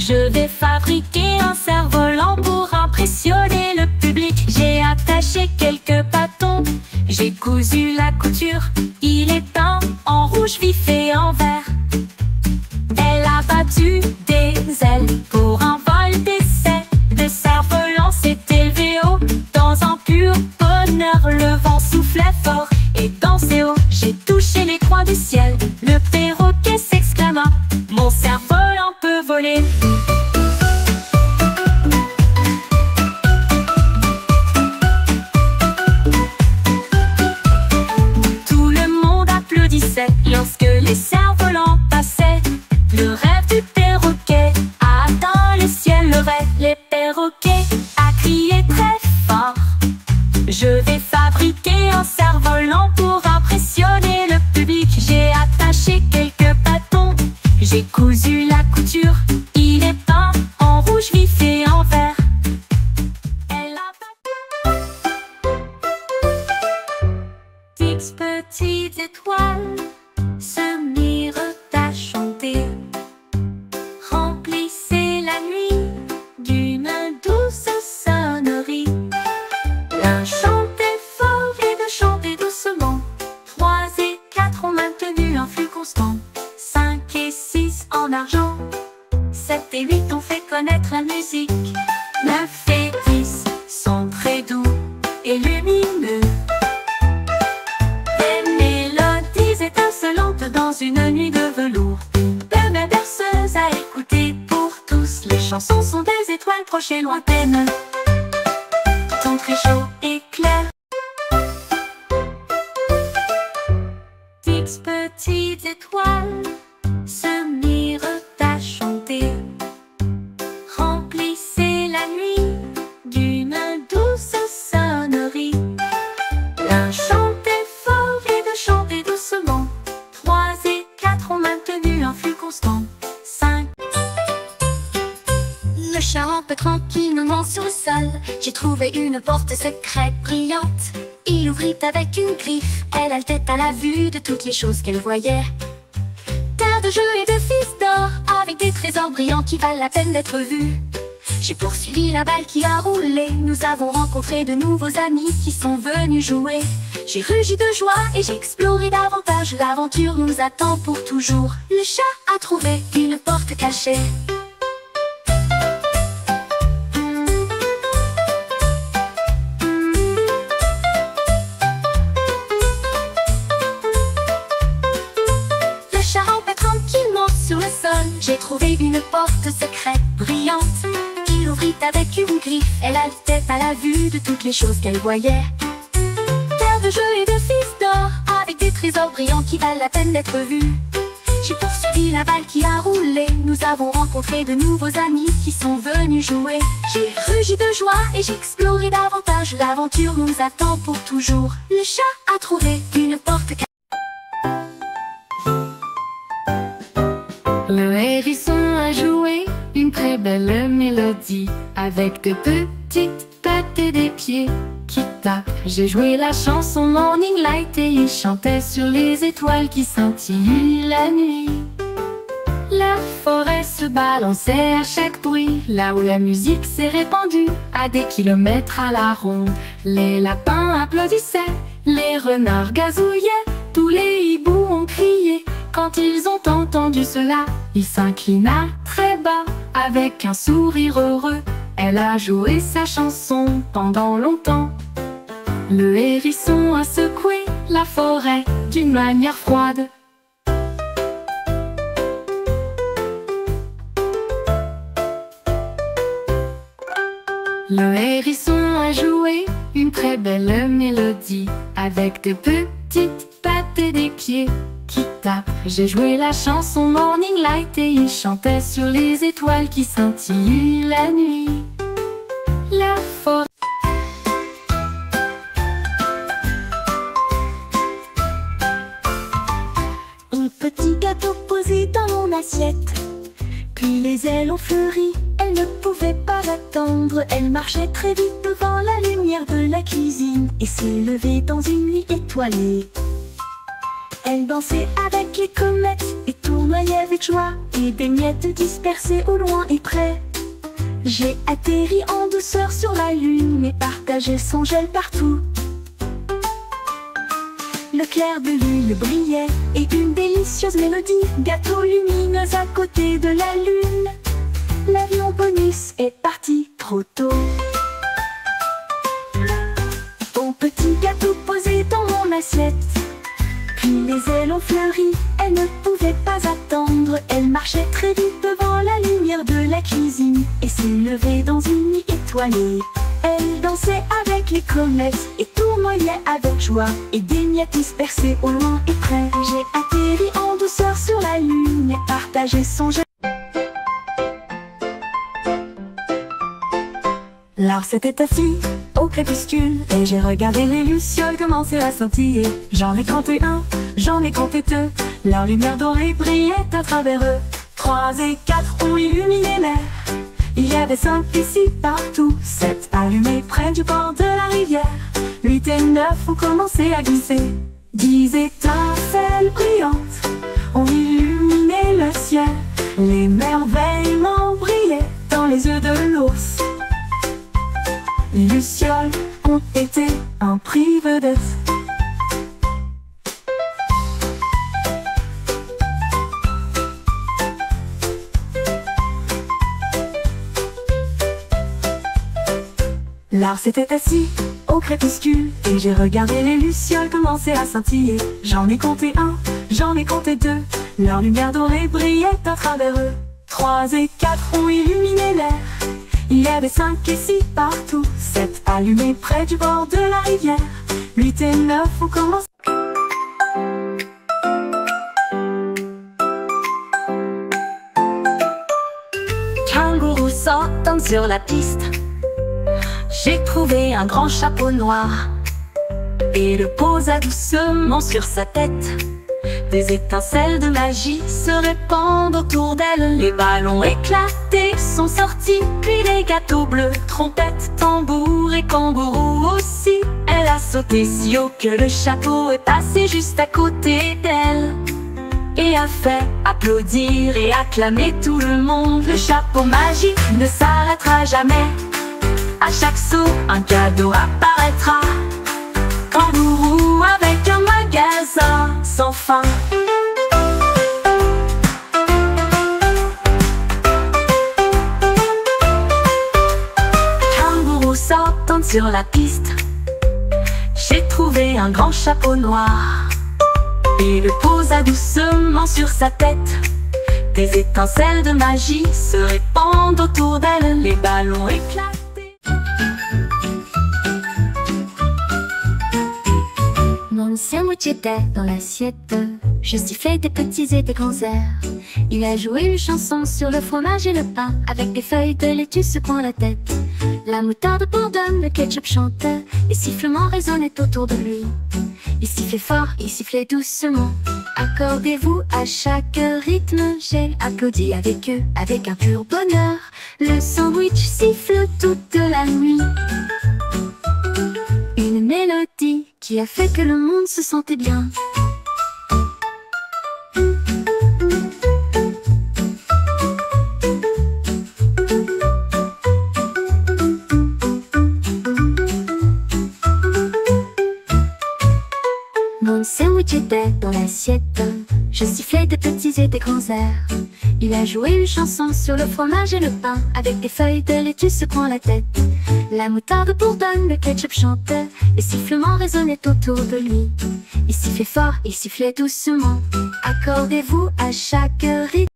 Je vais fabriquer un cerf-volant pour impressionner le public. J'ai attaché quelques bâtons, j'ai cousu la couture. Il est peint en rouge vif et en vert. Elle a battu des ailes pour un vol d'essai. Le cerf-volant s'est élevé haut dans un pur bonheur. Le vent soufflait fort et dansait haut. J'ai touché les coins du ciel. Le perroquet s'exclama: mon cerf-volant peut voler. Tout le monde applaudissait lorsque les cerfs-volants passaient. Le rêve du perroquet a atteint le ciel. Le rêve, les perroquets a crié très fort: je vais fabriquer un cerf-volant pour impressionner le public. J'ai attaché quelques bâtons, j'ai cousu la couture. Il est peint en rouge vif et en vert. Elle a Dix petites étoiles se mirent à chanter. Remplissez la nuit d'une douce sonnerie. L'un chantait fort et deux chantaient doucement. 3 et 4 ont maintenu un flux constant. 5 et 6 en argent. 7 et 8 ont fait connaître la musique. 9 et 10 sont très doux et lumineux. Des mélodies étincelantes dans une nuit de velours. Une belle berceuse à écouter pour tous. Les chansons sont des étoiles proches et lointaines, sont très chauds et clairs. 10 petites étoiles se mirent à chanter. Remplissez la nuit d'une douce sonnerie. L'un chantait fort et deux chantaient doucement. 3 et 4 ont maintenu un flux constant. 5. Le chat rampe tranquillement sur le sol. J'ai trouvé une porte secrète brillante. Il ouvrit avec une griffe. Elle haltait à la vue de toutes les choses qu'elle voyait. Terre de jeu et de fils d'or, avec des trésors brillants qui valent la peine d'être vus. J'ai poursuivi la balle qui a roulé. Nous avons rencontré de nouveaux amis qui sont venus jouer. J'ai rugi de joie et j'ai exploré davantage. L'aventure nous attend pour toujours. Le chat a trouvé une porte cachée. Le chat rampait tranquillement sur le sol. J'ai trouvé une porte secrète brillante. Il ouvrit avec une griffe. Elle haltait à la vue de toutes les choses qu'elle voyait. Terre de jeu et de fils d'or, avec des trésors brillants qui valent la peine d'être vus. J'ai poursuivi la balle qui a roulé. Nous avons rencontré de nouveaux amis qui sont venus jouer. J'ai rugi de joie et j'ai exploré davantage. L'aventure nous attend pour toujours. Le chat a trouvé une porte cachée. Le hérisson a joué une très belle mélodie, avec de petites pattes et des pieds qui tapent. J'ai joué la chanson Morning Light et il chantait sur les étoiles qui scintillent la nuit. La forêt se balançait à chaque bruit, là où la musique s'est répandue à des kilomètres à la ronde. Les lapins applaudissaient, les renards gazouillaient, tous les hiboux ont crié. Quand ils ont entendu cela, il s'inclina très bas, avec un sourire heureux. Elle a joué sa chanson pendant longtemps. Le hérisson a secoué la forêt d'une manière froide. Le hérisson a joué une très belle mélodie, avec des petites pattes et des pieds qui tapent. J'ai joué la chanson Morning Light et il chantait sur les étoiles qui scintillent la nuit. La forêt. Un petit gâteau posé dans mon assiette. Puis les ailes ont fleuri, elle ne pouvait pas attendre. Elle marchait très vite devant la lumière de la cuisine et s'est levée dans une nuit étoilée. Elle dansait avec les comètes et tournoyait avec joie, et des miettes dispersées au loin et près. J'ai atterri en douceur sur la lune et partagé son gel partout. Le clair de lune brillait et une délicieuse mélodie, gâteau lumineuse à côté de la lune. L'avion bonus est parti trop tôt. Ton petit gâteau posé dans mon assiette, puis les ailes ont fleuri, elle ne pouvait pas attendre. Elle marchait très vite devant la lumière de la cuisine et s'élevait dans une nuit étoilée. Elle dansait avec les comètes et tournoyait avec joie, et des miettes dispersées au loin et près. J'ai atterri en douceur sur la lune et partagé son gel. Lars s'était assis au crépuscule et j'ai regardé les lucioles commencer à scintiller. J'en ai compté un, j'en ai compté deux, leur lumière dorée brillait à travers eux. 3 et 4 ont illuminé l'air. Il y avait 5 ici partout, 7 allumés près du bord de la rivière. 8 et 9 ont commencé à glisser. 10 étincelles brillantes ont illuminé le ciel. L'émerveillement brillait dans les yeux de l'ours. Les lucioles ont été un prix vedette. Lars s'était assis au crépuscule et j'ai regardé les lucioles commencer à scintiller. J'en ai compté un, j'en ai compté deux, leur lumière dorée brillait à travers eux. 3 et 4 ont illuminé l'air. Il y avait 5 ici partout, 7 allumés près du bord de la rivière. 8 et 9 ont commencé. Kangourou sautant sur la piste. J'ai trouvé un grand chapeau noir et le posa doucement sur sa tête. Des étincelles de magie se répandent autour d'elle. Les ballons éclatés sont sortis, puis les gâteaux bleus, trompettes, tambours et kangourous aussi. Elle a sauté si haut que le chapeau est passé juste à côté d'elle et a fait applaudir et acclamer tout le monde. Le chapeau magique ne s'arrêtera jamais. À chaque saut, un cadeau apparaîtra. Kangourou avec un magasin sans fin. Kangourou sautant sur la piste. J'ai trouvé un grand chapeau noir et le posa doucement sur sa tête. Des étincelles de magie se répandent autour d'elle. Les ballons éclatent. Mon sandwich était dans l'assiette. Je sifflais des petits et des grands airs. Il a joué une chanson sur le fromage et le pain, avec des feuilles de laitue secouant la tête. La moutarde bourdonne, le ketchup chantait, les sifflements résonnaient autour de lui. Il sifflait fort, il sifflait doucement. Accordez-vous à chaque rythme. J'ai applaudi avec eux, avec un pur bonheur. Le sandwich siffle toute la nuit. Une mélodie qui a fait que le monde se sentait bien. Mon sandwich était dans l'assiette. Je sifflais des petits et des grands airs. Il a joué une chanson sur le fromage et le pain, avec des feuilles de laitue secouant la tête. La moutarde bourdonne, le ketchup chantait, les sifflements résonnaient autour de lui. Il sifflait fort, il sifflait doucement. Accordez-vous à chaque rythme.